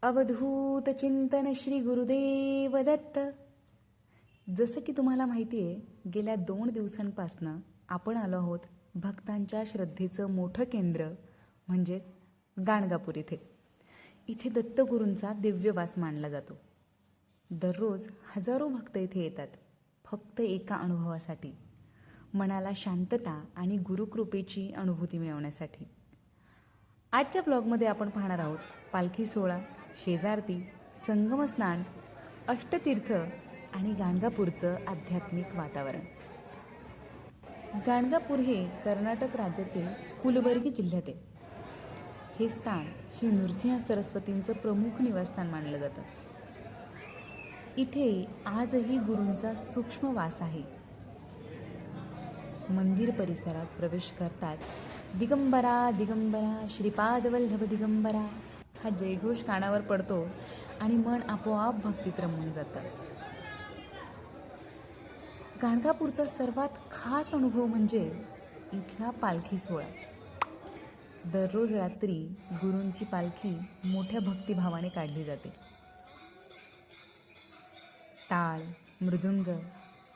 अवधूत चिंतन श्री गुरुदेव दत्त. जसं की तुम्हाला माहिती आहे, गेल्या 2 दिवसांपासनं आपण आलो आहोत भक्तांच्या श्रद्धेचं मोठं केंद्र म्हणजेच गाणगापूर इथे. इथे दत्तगुरूंचा दिव्यवास मानला जातो. दररोज हजारो भक्त इथे येतात फक्त एका अनुभवासाठी, मनाला शांतता आणि गुरुकृपेची अनुभूती मिळवण्यासाठी. आजच्या ब्लॉगमध्ये आपण पाहणार आहोत पालखी सोहळा, शेजारती, संगमस्नान, अष्टतीर्थ आणि गाणगापूरचं आध्यात्मिक वातावरण. गाणगापूर हे कर्नाटक राज्यातील कुलबर्गी जिल्ह्यात आहे. हे स्थान श्री नृसिंह सरस्वतींचं प्रमुख निवासस्थान मानलं जातं. इथे आजही गुरूंचा सूक्ष्म वास आहे. मंदिर परिसरात प्रवेश करताच दिगंबरा दिगंबरा श्रीपादवल्लभ दिगंबरा हा जयघोष कानावर पडतो आणि मन आपोआप भक्तीत रमून जातं. गाणगापूरचा सर्वात खास अनुभव म्हणजे इथला पालखी सोहळा. दररोज रात्री गुरूंची पालखी मोठ्या भक्तिभावाने काढली जाते. टाळ, मृदुंग,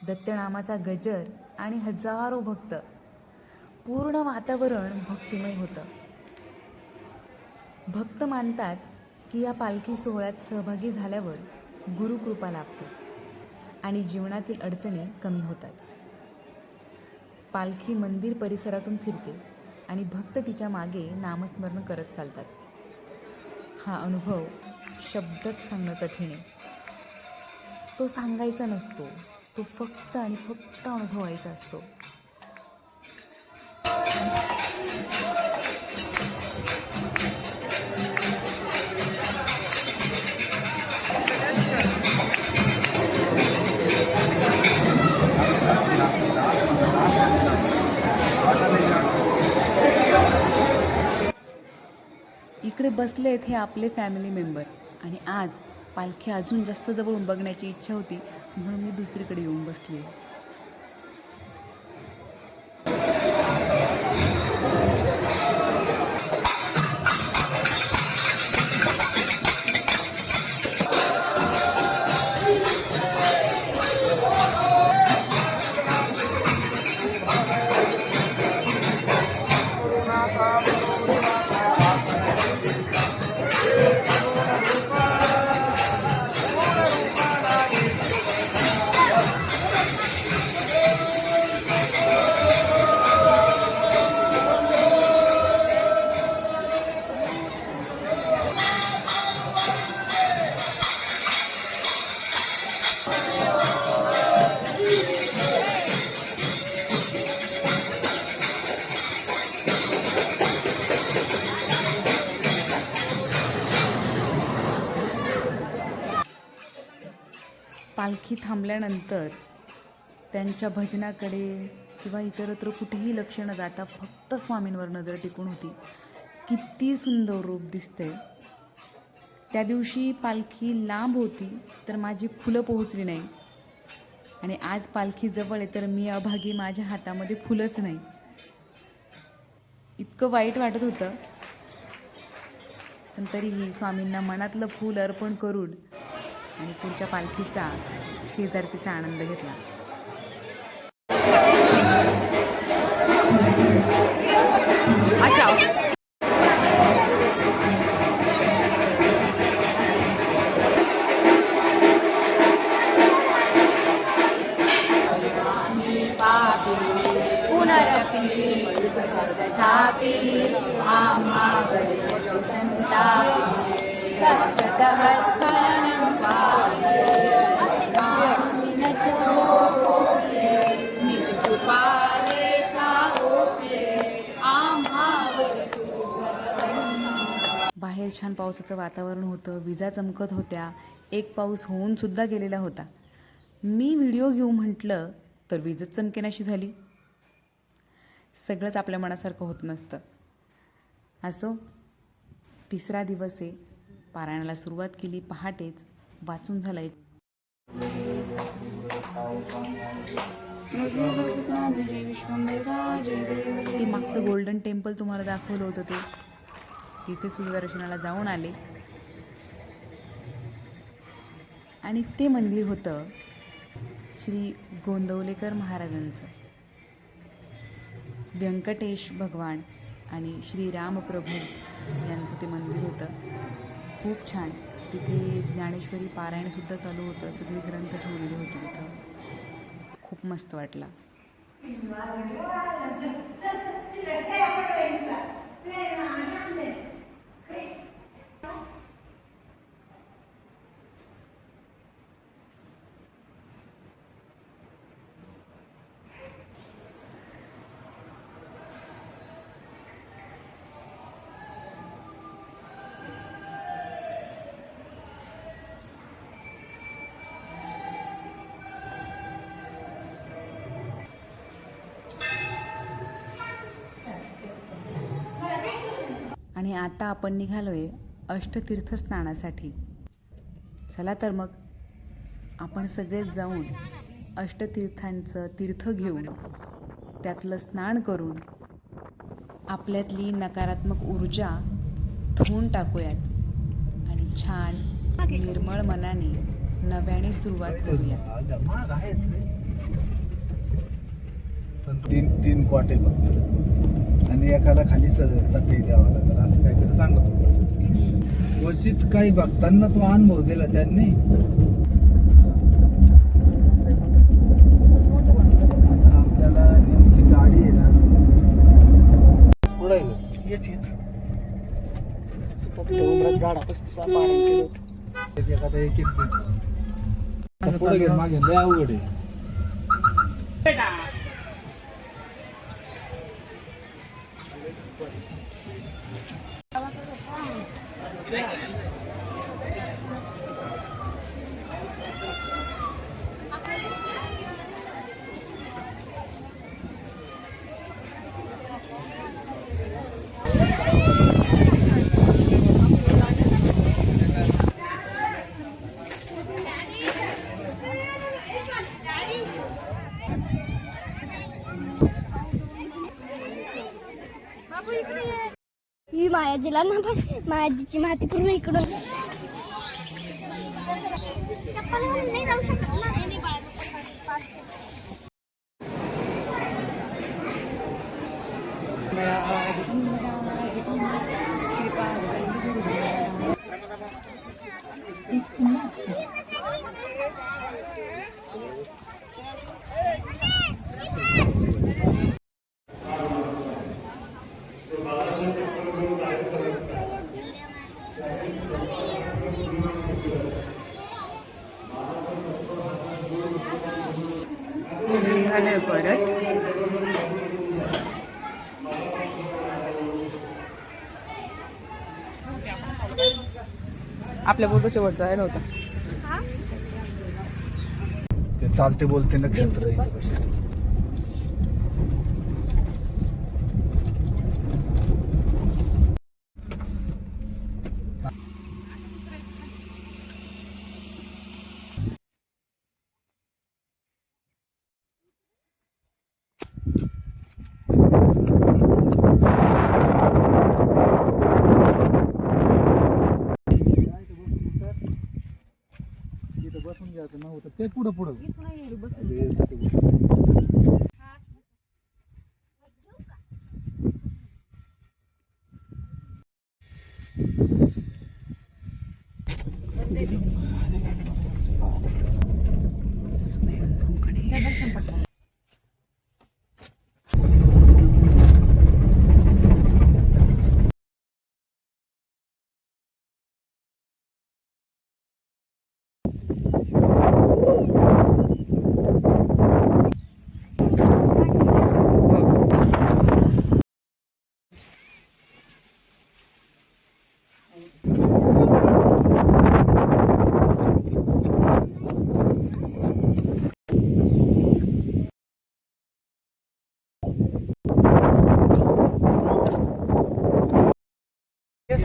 दत्तनामाचा गजर आणि हजारो भक्त, पूर्ण वातावरण भक्तिमय होतं. भक्त मानतात की या पालखी सोहळ्यात सहभागी झाल्यावर गुरुकृपा लाभते आणि जीवनातील अडचणी कमी होतात. पालखी मंदिर परिसरातून फिरते आणि भक्त तिच्या मागे नामस्मरण करत चालतात. हा अनुभव शब्दात सांगणं कठीण आहे. तो सांगायचा नसतो, तो फक्त आणि फक्त अनुभवायचा असतो. इकडे बसले आहेत हे आपले फॅमिली मेंबर आणि आज पालखी अजून जास्त जवळून बघण्याची इच्छा होती म्हणून मी दुसरीकडे येऊन बसली. पालखी थांबल्यानंतर त्यांच्या भजनाकडे किंवा इतरत्र कुठेही लक्ष न जाता फक्त स्वामींवर नजर टिकून होती. किती सुंदर रूप दिसते. त्या दिवशी पालखी लांब होती तर माझी फुलं पोहोचली नाही आणि आज पालखी जवळ आहे तर मी अभागी, माझ्या हातामध्ये फुलंच नाही. इतकं वाईट वाटत होतं, पण तरीही स्वामींना मनातलं फूल अर्पण करून आणि पुढच्या पालखीचा शेजारतीचा आनंद घेतला. अच्छा बाहेर छान पावसाचं वातावरण होतं, विजा चमकत होत्या. एक पाऊस होऊन सुद्धा गेलेला होता. मी व्हिडिओ घेऊ म्हटलं तर वीजच चमकेनाशी झाली. सगळंच आपल्या मनासारखं होत नसतं. असो, 3रा दिवस आहे. पारायणाला सुरुवात केली पहाटेच, वाचून झालंय. ते मागचं गोल्डन टेम्पल तुम्हाला दाखवलं होतं ते तिथे सुद्धा दर्शनाला जाऊन आले. आणि ते मंदिर होतं श्री गोंदवलेकर महाराजांचं. व्यंकटेश भगवान आणि श्री रामप्रभू यांचं ते मंदिर होतं. खूप छान. तिथे ज्ञानेश्वरी पारायणसुद्धा चालू होतं. सगळे ग्रंथ ठेवलेले होते तिथं. खूप मस्त वाटला. आणि आता आपण निघालोय अष्टतीर्थस्नानासाठी. चला तर मग आपण सगळेच जाऊन अष्टतीर्थांचं तीर्थ घेऊन त्यातलं स्नान करून आपल्यातली नकारात्मक ऊर्जा धुवून टाकूयात आणि छान निर्मळ मनाने नव्याने सुरुवात करूयात. तीन क्वाटे फक्त आणि एकाला खाली चटई द्यावा लागेल असं काहीतरी सांगत होता. क्वचित काही भक्तांना तो अनुभव दिला त्यांनी. आपल्याला नेमकी गाडी आहे ना पुढे एखादा एक पुढे घे मागे लय अवघड आहे. ही मायाजीला ना पण मायाजीची माती पूर्ण इकडून नाही जाऊ शकत ना. निघालोय परत. आपल्या बोलतो शेवटचा आहे नव्हता. ते चालते बोलते नक्षत्र बसून घ्यायचं नव्हतं ते पुढं पुढं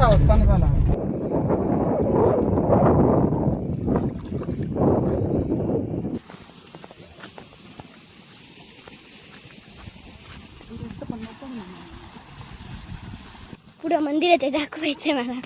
अवस्था झाला. मंदिर आहे ते दाखवायचंय मला.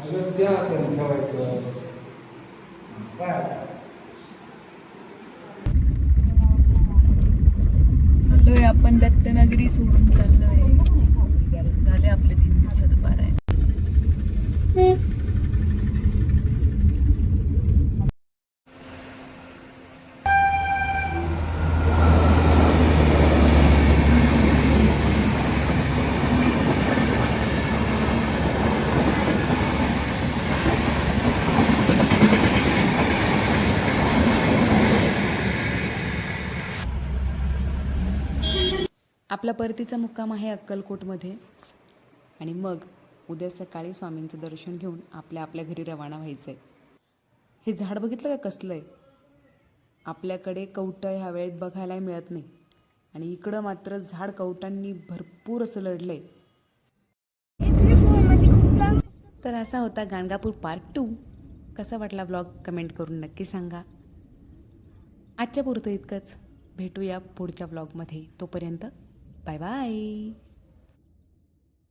अगं त्या हाताने ठेवायचं काय चाललोय आपण दत्तनगरी सोडून चाललोय. झाले आपले 3 दिवसाचं पारायण. आपला परतीचा मुक्काम आहे अक्कलकोटमध्ये आणि मग उद्या सकाळी स्वामींचं दर्शन घेऊन आपल्या आपल्या घरी रवाना व्हायचं आहे. हे झाड बघितलं का कसलं आहे? आपल्याकडे कवटं ह्या वेळेत बघायला मिळत नाही आणि इकडं मात्र झाड कवटांनी भरपूर असं लढलं आहे. तर असा होता गाणगापूर पार्ट 2. कसा वाटला व्लॉग कमेंट करून नक्की सांगा. आजच्या पुरतं इतकंच. भेटूया पुढच्या व्लॉगमध्ये. तोपर्यंत बाय बाय.